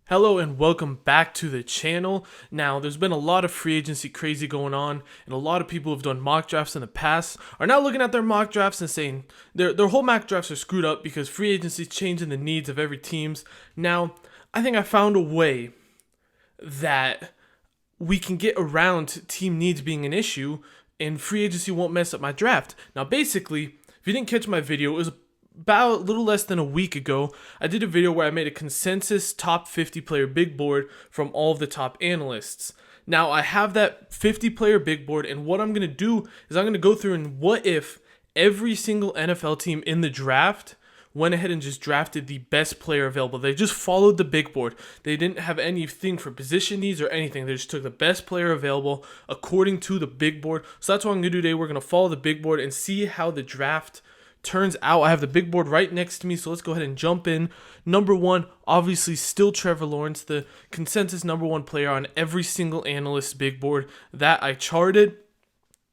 Hello and welcome back to the channel. Now, there's been a lot of free agency crazy going on, and a lot of people who've done mock drafts in the past are now looking at their mock drafts and saying their whole mock drafts are screwed up because free agency is changing the needs of every team's. Now, I think I found a way that we can get around team needs being an issue and free agency won't mess up my draft. Now, basically, if you didn't catch my video, it was about a little less than a week ago. I did a video where I made a consensus top 50 player big board from all of the top analysts. Now, I have that 50 player big board, and what I'm going to do is I'm going to go through and what if every single NFL team in the draft went ahead and just drafted the best player available. They just followed the big board. They didn't have anything for position needs or anything. They just took the best player available according to the big board. So that's what I'm going to do today. We're going to follow the big board and see how the draft turns out. I have the big board right next to me, so let's go ahead and jump in. Number one, obviously still Trevor Lawrence, the consensus number one player on every single analyst's big board that I charted.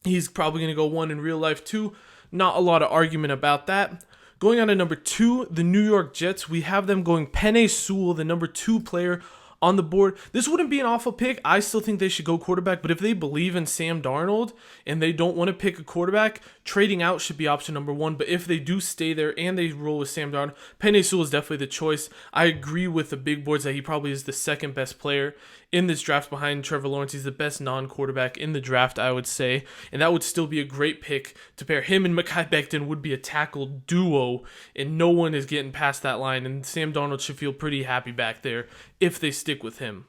He's probably going to go one in real life too. Not a lot of argument about that. Going on to number two, the New York Jets. We have them going Penei Sewell, the number two player on the board. This wouldn't be an awful pick. I still think they should go quarterback, but if they believe in Sam Darnold and they don't want to pick a quarterback, trading out should be option number one. But if they do stay there and they roll with Sam Darnold, Penei Sewell is definitely the choice. I agree with the big boards that he probably is the second best player in this draft behind Trevor Lawrence. He's the best non-quarterback in the draft, I would say, and that would still be a great pick to pair him and Mekhi Becton would be a tackle duo, and no one is getting past that line, and Sam Darnold should feel pretty happy back there if they stick with him.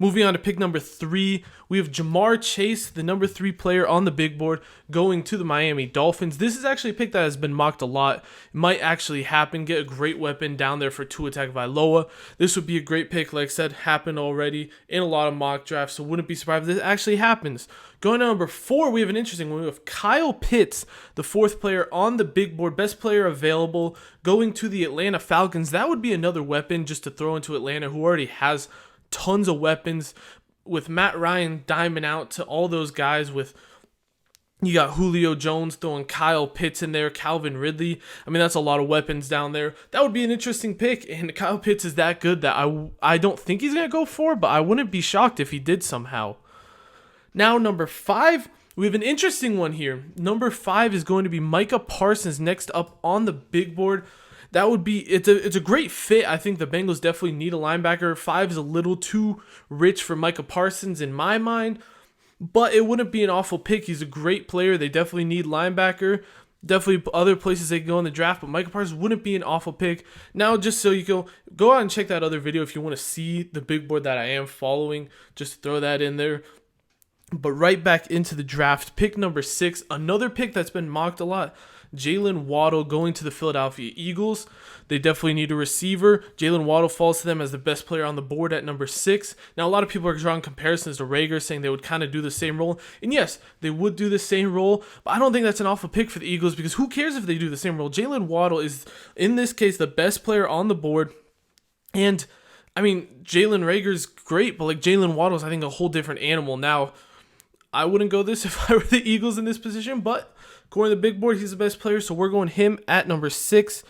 Moving on to pick number three, we have Ja'Marr Chase, the number three player on the big board, going to the Miami Dolphins. This is actually a pick that has been mocked a lot. It might actually happen. Get a great weapon down there for Tua Tagovailoa. This would be a great pick, like I said, happened already in a lot of mock drafts, so wouldn't be surprised if this actually happens. Going to number four, we have an interesting one. We have Kyle Pitts, the fourth player on the big board, best player available, going to the Atlanta Falcons. That would be another weapon just to throw into Atlanta, who already has tons of weapons with Matt Ryan diming out to all those guys with you got Julio Jones throwing Kyle Pitts in there, Calvin Ridley. I mean, that's a lot of weapons down there. That would be an interesting pick, and Kyle Pitts is that good that I don't think he's going to go for, but I wouldn't be shocked if he did somehow. Now, number five, we have an interesting one here. Number five is going to be Micah Parsons next up on the big board. That would be, it's a great fit. I think the Bengals definitely need a linebacker. Five is a little too rich for Micah Parsons in my mind, but it wouldn't be an awful pick. He's a great player. They definitely need linebacker. Definitely other places they can go in the draft, but Micah Parsons wouldn't be an awful pick. Now, just so you go out and check that other video if you want to see the big board that I am following. Just throw that in there. But right back into the draft, pick number six, another pick that's been mocked a lot. Jalen Waddle going to the Philadelphia Eagles. They definitely need a receiver. Jalen Waddle falls to them as the best player on the board at number six. Now, a lot of people are drawing comparisons to Rager, saying they would kind of do the same role. And yes, they would do the same role, but I don't think that's an awful pick for the Eagles because who cares if they do the same role? Jalen Waddle is, in this case, the best player on the board. And, I mean, Jalen Rager's great, but like Jalen Waddle's, I think, a whole different animal. Now, I wouldn't go this if I were the Eagles in this position, but according to the big board, he's the best player, so we're going him at number six.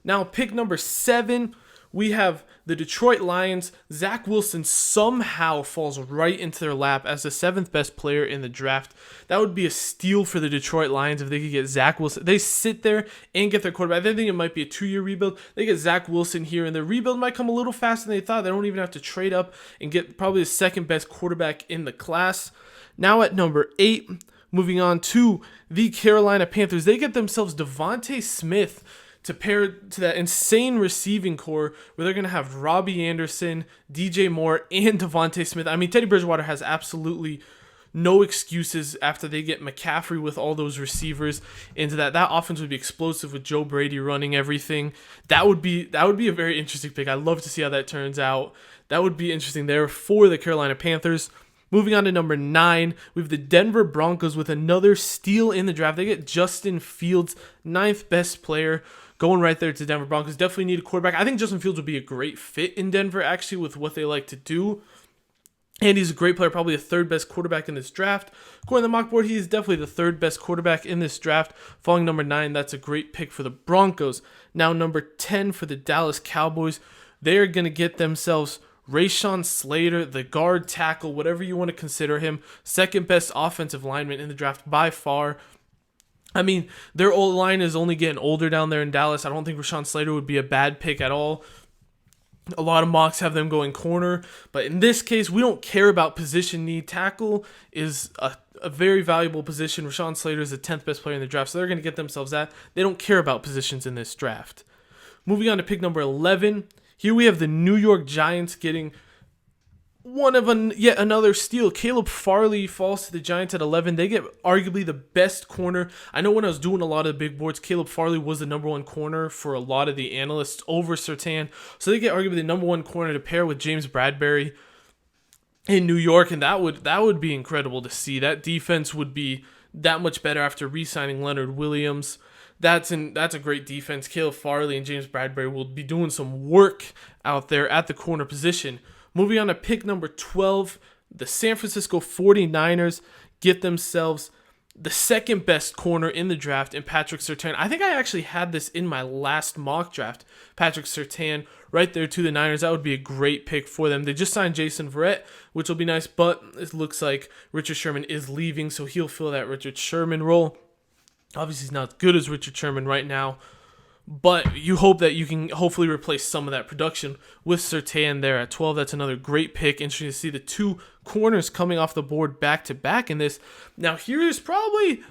Now, pick number seven, we have the Detroit Lions. Zach Wilson somehow falls right into their lap as the seventh best player in the draft. That would be a steal for the Detroit Lions if they could get Zach Wilson. They sit there and get their quarterback. I think it might be a 2-year rebuild. They get Zach Wilson here, and the rebuild might come a little faster than they thought. They don't even have to trade up and get probably the second best quarterback in the class. Now at number eight, moving on to the Carolina Panthers, they get themselves Devontae Smith to pair to that insane receiving core where they're going to have Robbie Anderson, DJ Moore, and Devontae Smith. I mean, Teddy Bridgewater has absolutely no excuses after they get McCaffrey with all those receivers into that. That offense would be explosive with Joe Brady running everything. That would be a very interesting pick. I'd love to see how that turns out. That would be interesting there for the Carolina Panthers. Moving on to number nine, we have the Denver Broncos with another steal in the draft. They get Justin Fields, ninth best player, going right there to Denver Broncos. Definitely need a quarterback. I think Justin Fields would be a great fit in Denver, actually, with what they like to do. And he's a great player, probably the third best quarterback in this draft. According to the mock board, he is definitely the third best quarterback in this draft. Falling number 9, that's a great pick for the Broncos. Now number 10 for the Dallas Cowboys. They are going to get themselves Rashawn Slater, the guard tackle, whatever you want to consider him, second best offensive lineman in the draft by far. I mean, their old line is only getting older down there in Dallas. I don't think Rashawn Slater would be a bad pick at all. A lot of mocks have them going corner, but in this case, we don't care about position need. Tackle is a very valuable position. Rashawn Slater is the 10th best player in the draft, so they're going to get themselves that. They don't care about positions in this draft. Moving on to pick number 11. Here we have the New York Giants getting yet another steal. Caleb Farley falls to the Giants at 11. They get arguably the best corner. I know when I was doing a lot of the big boards, Caleb Farley was the number one corner for a lot of the analysts over Surtain. So they get arguably the number one corner to pair with James Bradbury in New York, and that would be incredible to see. That defense would be that much better after re-signing Leonard Williams. That's a great defense. Caleb Farley and James Bradbury will be doing some work out there at the corner position. Moving on to pick number 12, the San Francisco 49ers get themselves the second best corner in the draft in Patrick Surtain. I think I actually had this in my last mock draft. Patrick Surtain right there to the Niners. That would be a great pick for them. They just signed Jason Verrett, which will be nice, but it looks like Richard Sherman is leaving, so he'll fill that Richard Sherman role. Obviously, he's not as good as Richard Sherman right now, but you hope that you can hopefully replace some of that production with Surtain there at 12. That's another great pick. Interesting to see the two corners coming off the board back-to-back in this. Now, here is probably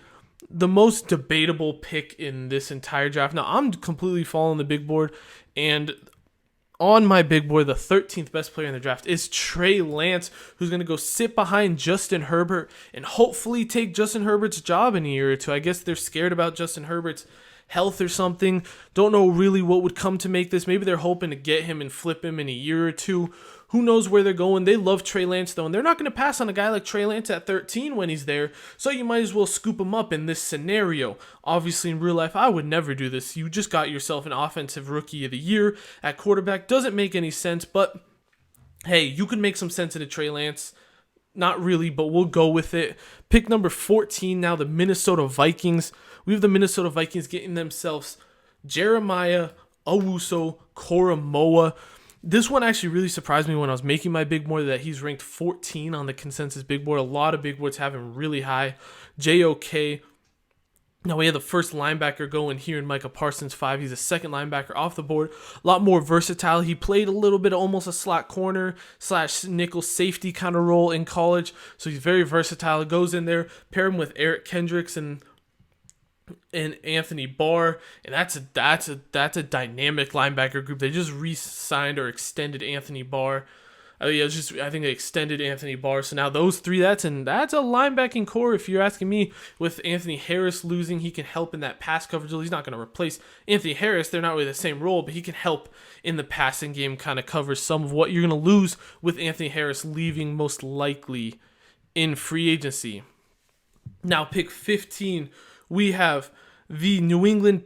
the most debatable pick in this entire draft. Now, I'm completely following the big board, and on my big board, the 13th best player in the draft is Trey Lance, who's going to go sit behind Justin Herbert and hopefully take Justin Herbert's job in a year or two. I guess they're scared about Justin Herbert's health or something. Don't know really what would come to make this. Maybe they're hoping to get him and flip him in a year or two. Who knows where they're going? They love Trey Lance, though, and they're not going to pass on a guy like Trey Lance at 13 when he's there, so you might as well scoop him up in this scenario. Obviously, in real life, I would never do this. You just got yourself an offensive rookie of the year at quarterback. Doesn't make any sense, but hey, you can make some sense into Trey Lance. Not really, but we'll go with it. Pick number 14 now, the Minnesota Vikings. We have the Minnesota Vikings getting themselves Jeremiah Owusu-Koramoah. This one actually really surprised me when I was making my big board that he's ranked 14 on the consensus big board. A lot of big boards have him really high. JOK. Now we have the first linebacker going here in Micah Parsons 5. He's a second linebacker off the board. A lot more versatile. He played a little bit of almost a slot corner / nickel safety kind of role in college. So he's very versatile. It goes in there, pair him with Eric Kendricks and Anthony Barr, and that's a dynamic linebacker group. They just re-signed or extended Anthony Barr. I think they extended Anthony Barr. So now those three, that's a linebacking core. If you're asking me, with Anthony Harris losing, he can help in that pass coverage. He's not going to replace Anthony Harris. They're not really the same role, but he can help in the passing game, kind of cover some of what you're going to lose with Anthony Harris leaving most likely in free agency. Now pick 15. We have the New England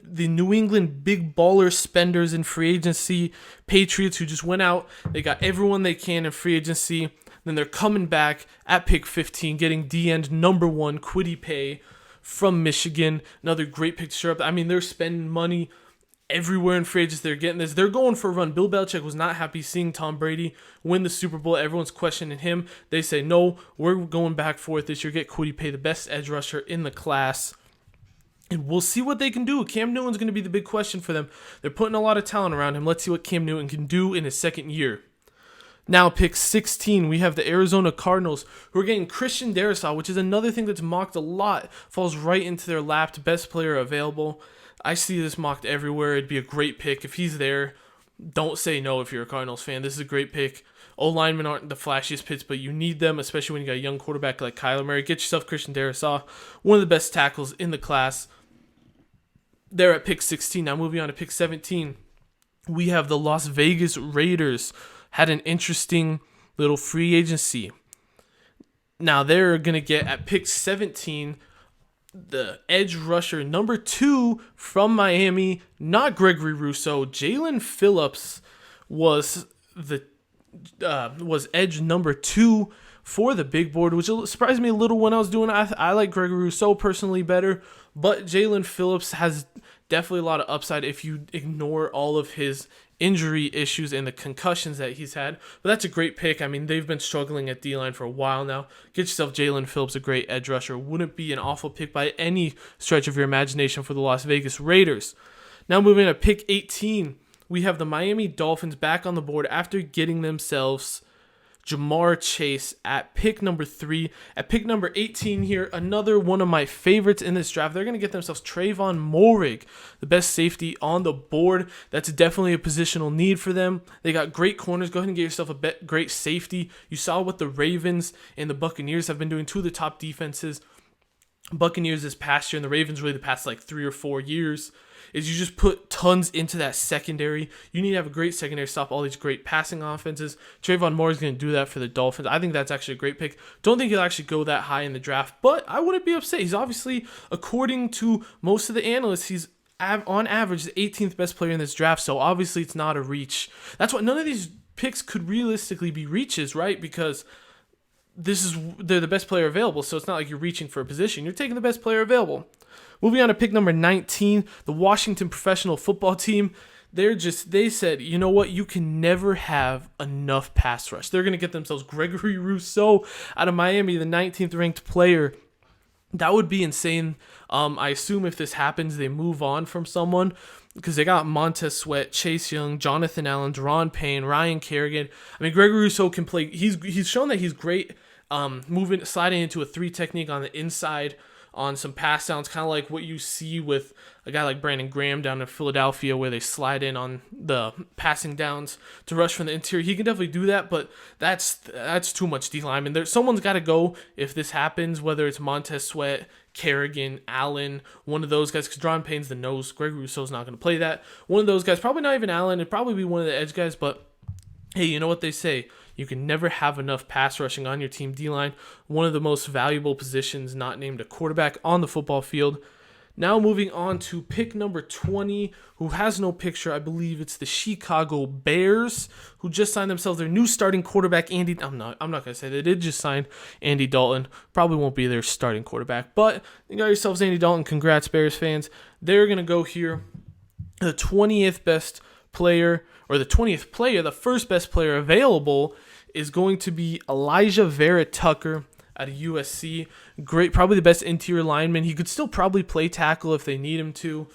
big baller spenders in free agency, Patriots, who just went out. They got everyone they can in free agency. Then they're coming back at pick 15, getting D-end number 1, Kwity Paye from Michigan. Another great pick to show up. I mean, they're spending money everywhere in free agency. They're getting this. They're going for a run. Bill Belichick was not happy seeing Tom Brady win the Super Bowl. Everyone's questioning him. They say, no, we're going back for it this year. Get Kwity Paye, the best edge rusher in the class. And we'll see what they can do. Cam Newton's going to be the big question for them. They're putting a lot of talent around him. Let's see what Cam Newton can do in his second year. Now, pick 16, we have the Arizona Cardinals, who are getting Christian Darrisaw, which is another thing that's mocked a lot. Falls right into their lap, best player available. I see this mocked everywhere. It'd be a great pick. If he's there, don't say no if you're a Cardinals fan. This is a great pick. O-linemen aren't the flashiest picks, but you need them, especially when you got a young quarterback like Kyler Murray. Get yourself Christian Darrisaw, one of the best tackles in the class. They're at pick 16. Now moving on to pick 17, we have the Las Vegas Raiders. Had an interesting little free agency. Now they're going to get at pick 17 the edge rusher number 2 from Miami, not Gregory Rousseau. Jalen Phillips was edge number 2 for the big board, which surprised me a little when I was doing it. I like Gregory Rousseau personally better, but Jalen Phillips has definitely a lot of upside if you ignore all of his injury issues and the concussions that he's had. But that's a great pick. I mean, they've been struggling at D-line for a while now. Get yourself Jalen Phillips, a great edge rusher. Wouldn't be an awful pick by any stretch of your imagination for the Las Vegas Raiders. Now moving to pick 18, we have the Miami Dolphins back on the board after getting themselves Ja'Marr Chase at pick number 3. At pick number 18 here, another one of my favorites in this draft. They're going to get themselves Trayvon Mulrig, the best safety on the board. That's definitely a positional need for them. They got great corners. Go ahead and get yourself a great safety. You saw what the Ravens and the Buccaneers have been doing, two of the top defenses. Buccaneers this past year and the Ravens really the past like 3 or 4 years. Is you just put tons into that secondary. You need to have a great secondary to stop all these great passing offenses. Trayvon Moore is going to do that for the Dolphins. I think that's actually a great pick. Don't think he'll actually go that high in the draft, but I wouldn't be upset. He's obviously, according to most of the analysts, he's on average the 18th best player in this draft, so obviously it's not a reach. That's why none of these picks could realistically be reaches, right? Because they're the best player available, so it's not like you're reaching for a position. You're taking the best player available. Moving on to pick number 19, the Washington Professional Football Team. They said, you know what, you can never have enough pass rush. They're going to get themselves Gregory Rousseau out of Miami, the 19th ranked player. That would be insane. I assume if this happens, they move on from someone because they got Montez Sweat, Chase Young, Jonathan Allen, Deron Payne, Ryan Kerrigan. I mean, Gregory Rousseau can play. He's shown that he's great sliding into a 3 technique on the inside on some pass downs, kind of like what you see with a guy like Brandon Graham down in Philadelphia where they slide in on the passing downs to rush from the interior. He can definitely do that, but that's too much D-lineman. Someone's got to go if this happens, whether it's Montez Sweat, Kerrigan, Allen, one of those guys, because Deron Payne's the nose. Gregory Rousseau's not going to play that. One of those guys, probably not even Allen. It'd probably be one of the edge guys, but hey, you know what they say. You can never have enough pass rushing on your team D-line. One of the most valuable positions not named a quarterback on the football field. Now moving on to pick number 20, who has no picture. I believe it's the Chicago Bears, who just signed themselves their new starting quarterback, Andy. I'm not going to say they did just sign Andy Dalton. Probably won't be their starting quarterback, but you got yourselves Andy Dalton. Congrats, Bears fans. They're going to go here. The 20th best player, or the 20th player, the first best player available is going to be Elijah Vera Tucker out of USC. Great, probably the best interior lineman. He could still probably play tackle if they need him to.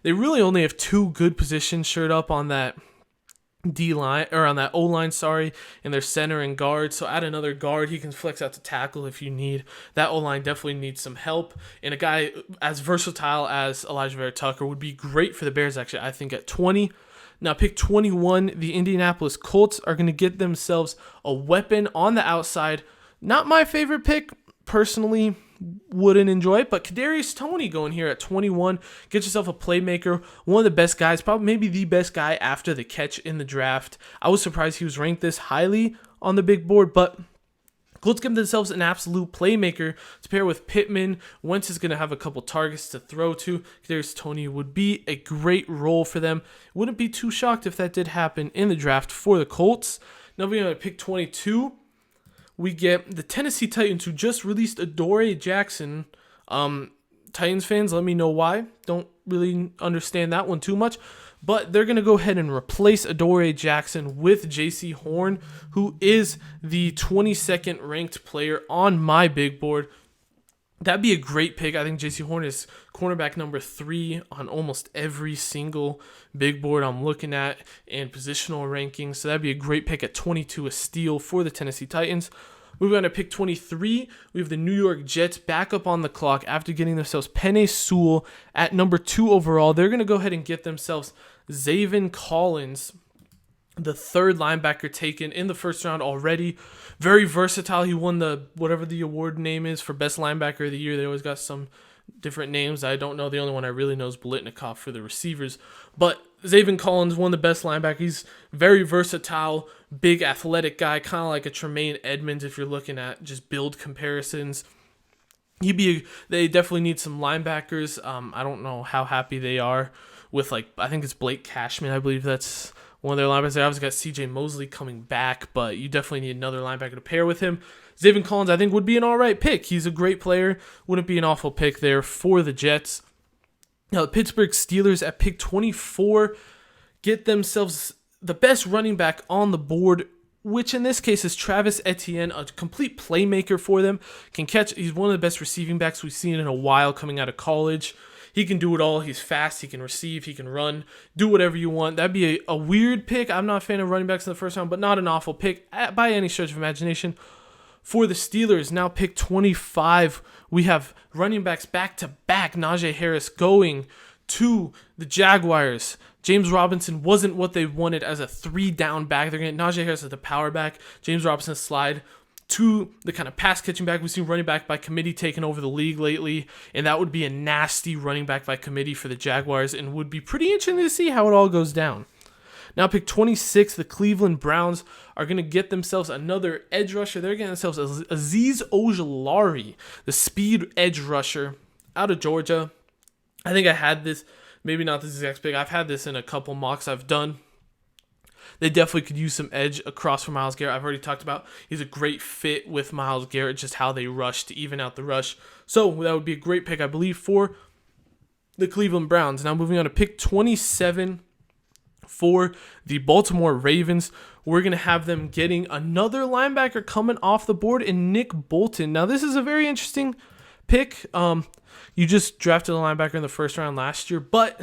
They really only have 2 good positions shirt up on that D-line, or on that O-line, in their center and guard. So add another guard. He can flex out to tackle if you need. That O-line definitely needs some help. And a guy as versatile as Elijah Vera Tucker would be great for the Bears, actually, I think, at 20. Now, pick 21, the Indianapolis Colts are going to get themselves a weapon on the outside. Not my favorite pick. Personally, wouldn't enjoy it. But Kadarius Toney going here at 21. Get yourself a playmaker. One of the best guys, probably maybe the best guy after the catch in the draft. I was surprised he was ranked this highly on the big board, but Colts give themselves an absolute playmaker to pair with Pittman. Wentz is going to have a couple targets to throw to. Kadarius Toney would be a great role for them. Wouldn't be too shocked if that did happen in the draft for the Colts. Now we're going to pick 22. We get the Tennessee Titans, who just released Adoree Jackson. Titans fans, let me know why. Don't really understand that one too much. But they're going to go ahead and replace Adoree Jackson with J.C. Horn, who is the 22nd ranked player on my big board. That'd be a great pick. I think J.C. Horn is cornerback number 3 on almost every single big board I'm looking at and positional rankings. So that'd be a great pick at 22, a steal for the Tennessee Titans. Moving on to pick 23, we have the New York Jets back up on the clock after getting themselves Penei Sewell at number 2 overall. They're going to go ahead and get themselves Zaven Collins, the 3rd linebacker taken in the first round already. Very versatile. He won the whatever the award name is for best linebacker of the year. They always got some different names. I don't know. The only one I really know is Biletnikoff for the receivers. But Zaven Collins, one of the best linebackers. He's very versatile, big athletic guy, kind of like a Tremaine Edmonds if you're looking at just build comparisons. They definitely need some linebackers. I don't know how happy they are with, I think it's Blake Cashman. I believe that's one of their linebackers. They obviously got C.J. Mosley coming back, but you definitely need another linebacker to pair with him. Zaven Collins, I think, would be an all right pick. He's a great player. Wouldn't be an awful pick there for the Jets. Now, the Pittsburgh Steelers at pick 24 get themselves the best running back on the board, which in this case is Travis Etienne, a complete playmaker for them. Can catch. He's one of the best receiving backs we've seen in a while coming out of college. He can do it all. He's fast. He can receive. He can run. Do whatever you want. That'd be a weird pick. I'm not a fan of running backs in the first round, but not an awful pick by any stretch of imagination. For the Steelers, now pick 25, we have running backs back-to-back. Najee Harris going to the Jaguars. James Robinson wasn't what they wanted as a 3-down back. They're going to Najee Harris as the power back. James Robinson slide to the kind of pass-catching back. We've seen running back by committee taking over the league lately, and that would be a nasty running back by committee for the Jaguars and would be pretty interesting to see how it all goes down. Now pick 26, the Cleveland Browns are going to get themselves another edge rusher. They're getting themselves Azeez Ojulari, the speed edge rusher out of Georgia. I think I had this, maybe not this exact pick. I've had this in a couple mocks I've done. They definitely could use some edge across from Myles Garrett. I've already talked about he's a great fit with Myles Garrett, just how they rush to even out the rush. So that would be a great pick, I believe, for the Cleveland Browns. Now moving on to pick 27 for the Baltimore Ravens. We're going to have them getting another linebacker coming off the board in Nick Bolton. Now this is a very interesting pick. You just drafted a linebacker in the first round last year, but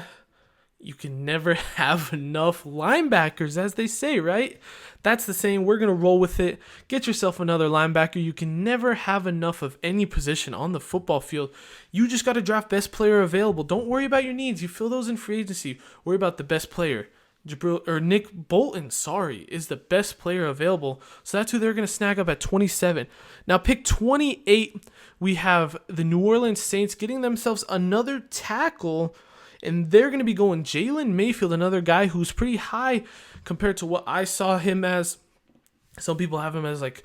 you can never have enough linebackers, as they say, right? That's the saying. We're going to roll with it. Get yourself another linebacker. You can never have enough of any position on the football field. You just got to draft best player available. Don't worry about your needs. You fill those in free agency. Worry about the best player. Nick Bolton, is the best player available. So that's who they're going to snag up at 27. Now pick 28, we have the New Orleans Saints getting themselves another tackle, and they're going to be going Jalen Mayfield, another guy who's pretty high compared to what I saw him as. Some people have him as like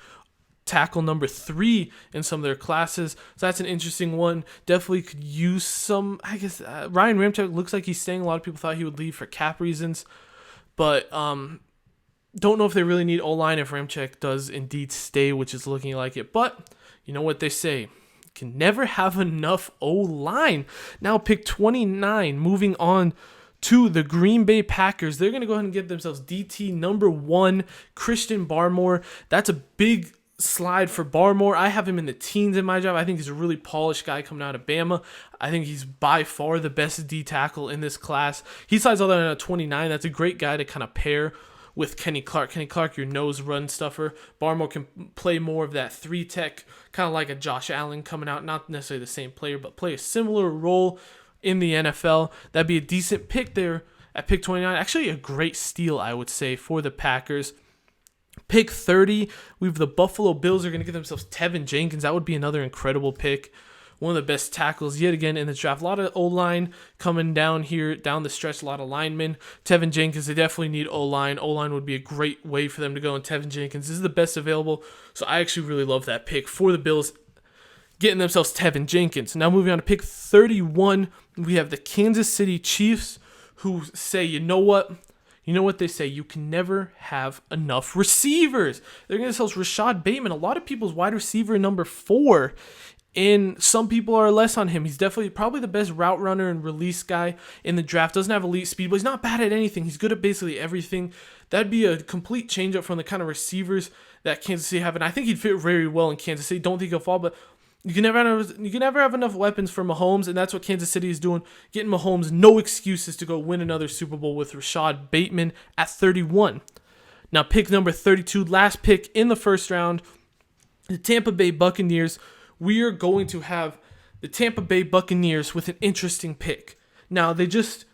tackle number 3 in some of their classes. So that's an interesting one. Definitely could use some, I guess, Ryan Ramczyk looks like he's staying. A lot of people thought he would leave for cap reasons. But don't know if they really need O-line if Ramczyk does indeed stay, which is looking like it. But you know what they say. You can never have enough O-line. Now pick 29, moving on to the Green Bay Packers. They're going to go ahead and get themselves DT number 1, Christian Barmore. That's a big slide for Barmore. I have him in the teens in my job. I think he's a really polished guy coming out of Bama. I think he's by far the best D tackle in this class. He slides all that in a 29. That's a great guy to kind of pair with Kenny Clark. Kenny Clark, your nose run stuffer. Barmore can play more of that 3 tech, kind of like a Josh Allen coming out. Not necessarily the same player, but play a similar role in the NFL. That'd be a decent pick there at pick 29. Actually, a great steal, I would say, for the Packers. Pick 30, we have the Buffalo Bills are going to get themselves Tevin Jenkins. That would be another incredible pick. One of the best tackles yet again in the draft. A lot of O-line coming down here, down the stretch, a lot of linemen. Tevin Jenkins, they definitely need O-line. O-line would be a great way for them to go, and Tevin Jenkins is the best available. So I actually really love that pick for the Bills, getting themselves Tevin Jenkins. Now moving on to pick 31, we have the Kansas City Chiefs, who say, you know what? You know what they say, you can never have enough receivers. They're going to sell Rashad Bateman, a lot of people's wide receiver number 4, and some people are less on him. He's definitely probably the best route runner and release guy in the draft. Doesn't have elite speed, but he's not bad at anything. He's good at basically everything. That'd be a complete change up from the kind of receivers that Kansas City have, and I think he'd fit very well in Kansas City. Don't think he'll fall, but you can never have enough weapons for Mahomes, and that's what Kansas City is doing. Getting Mahomes no excuses to go win another Super Bowl with Rashad Bateman at 31. Now pick number 32, last pick in the first round, the Tampa Bay Buccaneers. We are going to have the Tampa Bay Buccaneers with an interesting pick. Now they just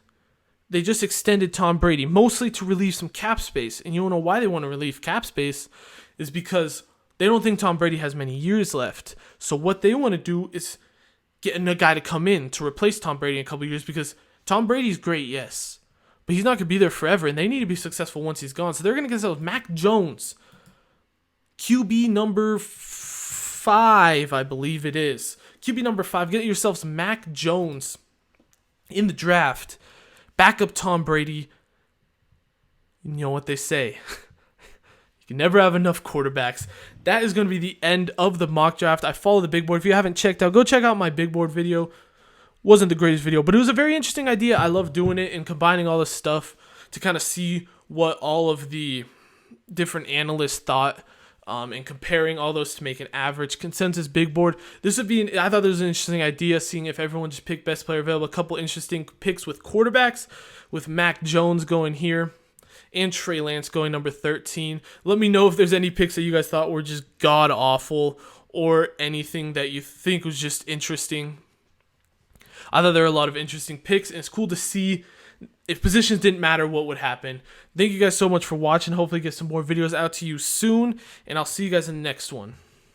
extended Tom Brady, mostly to relieve some cap space, and you don't know why they want to relieve cap space is because they don't think Tom Brady has many years left. So what they want to do is get a guy to come in to replace Tom Brady in a couple of years, because Tom Brady's great, yes, but he's not going to be there forever, and they need to be successful once he's gone. So they're going to get themselves Mac Jones, QB number 5, I believe it is. QB number 5. Get yourselves Mac Jones in the draft. Back up Tom Brady. You know what they say. You never have enough quarterbacks. That is going to be the end of the mock draft. I follow the big board. If you haven't checked out, go check out my big board video. Wasn't the greatest video, but it was a very interesting idea. I love doing it and combining all this stuff to kind of see what all of the different analysts thought, and comparing all those to make an average consensus big board. I thought this was an interesting idea, seeing if everyone just picked best player available. A couple interesting picks with quarterbacks, with Mac Jones going here and Trey Lance going number 13. Let me know if there's any picks that you guys thought were just god awful or anything that you think was just interesting. I thought there were a lot of interesting picks, and it's cool to see if positions didn't matter, what would happen. Thank you guys so much for watching. Hopefully get some more videos out to you soon, and I'll see you guys in the next one.